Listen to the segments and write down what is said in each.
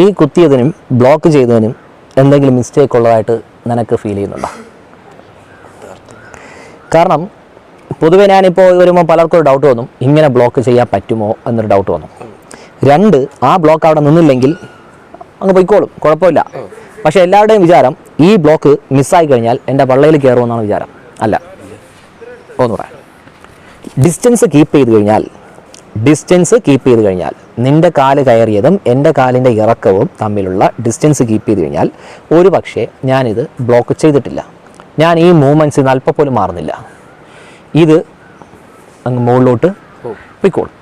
ഈ കുത്തിയതിനും ബ്ലോക്ക് ചെയ്തതിനും എന്തെങ്കിലും മിസ്റ്റേക്ക് ഉള്ളതായിട്ട് നിനക്ക് ഫീൽ ചെയ്യുന്നുണ്ടോ? കാരണം പൊതുവെ ഞാനിപ്പോൾ വരുമ്പോൾ പലർക്കും ഒരു ഡൗട്ട് തോന്നും, ഇങ്ങനെ ബ്ലോക്ക് ചെയ്യാൻ പറ്റുമോ എന്നൊരു ഡൗട്ട് വന്നു. 2, ആ ബ്ലോക്ക് അവിടെ നിന്നില്ലെങ്കിൽ അങ്ങ് പൊയ്ക്കോളും, കുഴപ്പമില്ല. പക്ഷേ എല്ലാവരുടെയും വിചാരം ഈ ബ്ലോക്ക് മിസ്സായി കഴിഞ്ഞാൽ എൻ്റെ പള്ളയിൽ കയറുമെന്നാണ് വിചാരം. അല്ല, ഒന്നുകൂടെ ഡിസ്റ്റൻസ് കീപ്പ് ചെയ്ത് കഴിഞ്ഞാൽ നിൻ്റെ കാല് കയറിയതും എൻ്റെ കാലിൻ്റെ ഇറക്കവും തമ്മിലുള്ള ഡിസ്റ്റൻസ് കീപ്പ് ചെയ്ത് കഴിഞ്ഞാൽ ഒരു പക്ഷേ ഞാനിത് ബ്ലോക്ക് ചെയ്തിട്ടില്ല. ഞാൻ ഈ മൂവ്മെൻറ്റ്സ് ഇന്ന് അല്പം പോലും മാറുന്നില്ല. ഇത് അങ്ങ് മുകളിലോട്ട് പൊയ്ക്കോളും.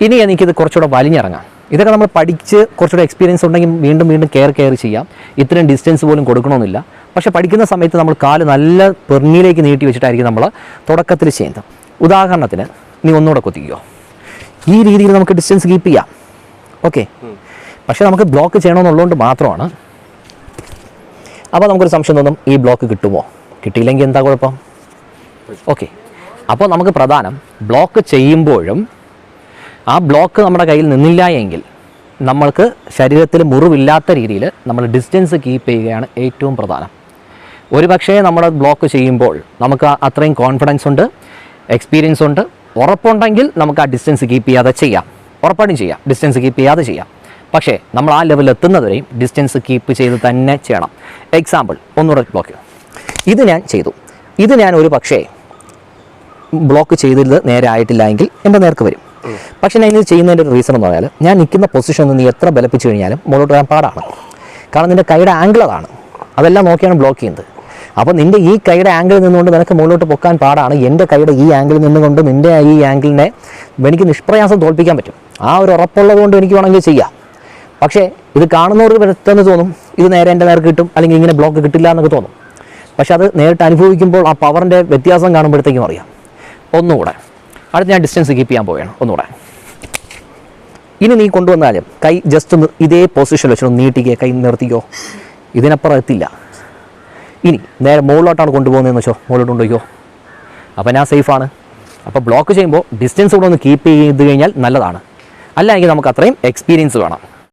ഇനി എനിക്കിത് കുറച്ചുകൂടെ വലിഞ്ഞിറങ്ങാം. ഇതൊക്കെ നമ്മൾ പഠിച്ച് കുറച്ചുകൂടെ എക്സ്പീരിയൻസ് ഉണ്ടെങ്കിൽ വീണ്ടും കയറി ചെയ്യാം. ഇത്രയും ഡിസ്റ്റൻസ് പോലും കൊടുക്കണമെന്നില്ല. പക്ഷേ പഠിക്കുന്ന സമയത്ത് നമ്മൾ കാല് നല്ല പെർണിയിലേക്ക് നീട്ടി വെച്ചിട്ടായിരിക്കും നമ്മൾ തുടക്കത്തിൽ ചെയ്യുന്നത്. ഉദാഹരണത്തിന് നീ ഒന്നുകൂടെ കുത്തിക്കോ. ഈ രീതിയിൽ നമുക്ക് ഡിസ്റ്റൻസ് കീപ്പ് ചെയ്യാം. ഓക്കെ, പക്ഷേ നമുക്ക് ബ്ലോക്ക് ചെയ്യണമെന്നുള്ളതുകൊണ്ട് മാത്രമാണ്. അപ്പോൾ നമുക്കൊരു സംശയം തോന്നും, ഈ ബ്ലോക്ക് കിട്ടുമോ? കിട്ടിയില്ലെങ്കിൽ എന്താ കുഴപ്പം? ഓക്കെ, അപ്പോൾ നമുക്ക് പ്രധാനം ബ്ലോക്ക് ചെയ്യുമ്പോഴും ആ ബ്ലോക്ക് നമ്മുടെ കയ്യിൽ നിന്നില്ല എങ്കിൽ നമ്മൾക്ക് ശരീരത്തിൽ മുറിവില്ലാത്ത രീതിയിൽ നമ്മൾ ഡിസ്റ്റൻസ് കീപ്പ് ചെയ്യുകയാണ് ഏറ്റവും പ്രധാനം. ഒരു പക്ഷേ നമ്മൾ ബ്ലോക്ക് ചെയ്യുമ്പോൾ നമുക്ക് അത്രയും കോൺഫിഡൻസ് ഉണ്ട്, എക്സ്പീരിയൻസ് ഉണ്ട്, ഉറപ്പുണ്ടെങ്കിൽ നമുക്ക് ആ ഡിസ്റ്റൻസ് കീപ്പ് ചെയ്യാതെ ചെയ്യാം. ഉറപ്പായിട്ടും ചെയ്യാം, ഡിസ്റ്റൻസ് കീപ്പ് ചെയ്യാതെ ചെയ്യാം. പക്ഷേ നമ്മൾ ആ ലെവലിൽ എത്തുന്നതുവരെയും ഡിസ്റ്റൻസ് കീപ്പ് ചെയ്ത് തന്നെ ചെയ്യണം. എക്സാമ്പിൾ, ഒന്നുകൂടെ ബ്ലോക്ക്. ഇത് ഞാൻ ചെയ്തു. ഇത് ഞാൻ ഒരു പക്ഷേ ബ്ലോക്ക് ചെയ്തത് നേരെ ആയിട്ടില്ല എങ്കിൽ എൻ്റെ നേർക്ക് വരും. പക്ഷേ ഞാൻ ഇത് ചെയ്യുന്നതിൻ്റെ ഒരു റീസൺ എന്ന് പറഞ്ഞാൽ, ഞാൻ നിൽക്കുന്ന പൊസിഷൻ നീ എത്ര ബലപ്പിച്ച് കഴിഞ്ഞാലും മുകളിലോട്ട് വരാൻ പാടാണ്. കാരണം നിൻ്റെ കൈയുടെ ആംഗിൾ അതാണ്, അതെല്ലാം നോക്കിയാണ് ബ്ലോക്ക് ചെയ്യുന്നത്. അപ്പോൾ നിൻ്റെ ഈ കൈയുടെ ആംഗിളിൽ നിന്നുകൊണ്ട് നിനക്ക് മുകളിലോട്ട് പൊക്കാൻ പാടാണ്. എൻ്റെ കൈയുടെ ഈ ആംഗിളിൽ നിന്നുകൊണ്ട് നിൻ്റെ ഈ ആംഗിളിനെ എനിക്ക് നിഷ്പ്രയാസം തോൽപ്പിക്കാൻ പറ്റും. ആ ഒരു ഉറപ്പുള്ളത് കൊണ്ട് എനിക്ക് വേണമെങ്കിൽ ചെയ്യാം. പക്ഷേ ഇത് കാണുന്നവർക്ക് പെട്ടെന്ന് തോന്നും ഇത് നേരെ എൻ്റെ നേർക്ക് കിട്ടും, അല്ലെങ്കിൽ ഇങ്ങനെ ബ്ലോക്ക് കിട്ടില്ല എന്നൊക്കെ തോന്നും. പക്ഷെ അത് നേരിട്ട് അനുഭവിക്കുമ്പോൾ ആ പവറിൻ്റെ വ്യത്യാസം കാണുമ്പോഴത്തേക്കും അറിയാം. ഒന്നുകൂടെ അടുത്ത് ഞാൻ ഡിസ്റ്റൻസ് കീപ്പ് ചെയ്യാൻ പോവുകയാണ്. ഒന്നുകൂടെ ഇനി നീ കൊണ്ടുവന്നാലും കൈ ജസ്റ്റ് ഒന്ന് ഇതേ പൊസിഷൻ വെച്ചോ, നീട്ടിക്കോ, കൈ നിർത്തിക്കോ, ഇതിനപ്പുറം എത്തില്ല. ഇനി നേരെ മുകളിലോട്ടാണ് കൊണ്ടുപോകുന്നതെന്ന് വെച്ചോ, മുകളിലോട്ട് കൊണ്ടുപോയിക്കോ. അപ്പോൾ ഞാൻ സേഫാണ്. അപ്പോൾ ബ്ലോക്ക് ചെയ്യുമ്പോൾ ഡിസ്റ്റൻസ് കൂടെ ഒന്ന് കീപ്പ് ചെയ്ത് കഴിഞ്ഞാൽ നല്ലതാണ്. അല്ലെങ്കിൽ നമുക്ക് അത്രയും എക്സ്പീരിയൻസ് വേണം.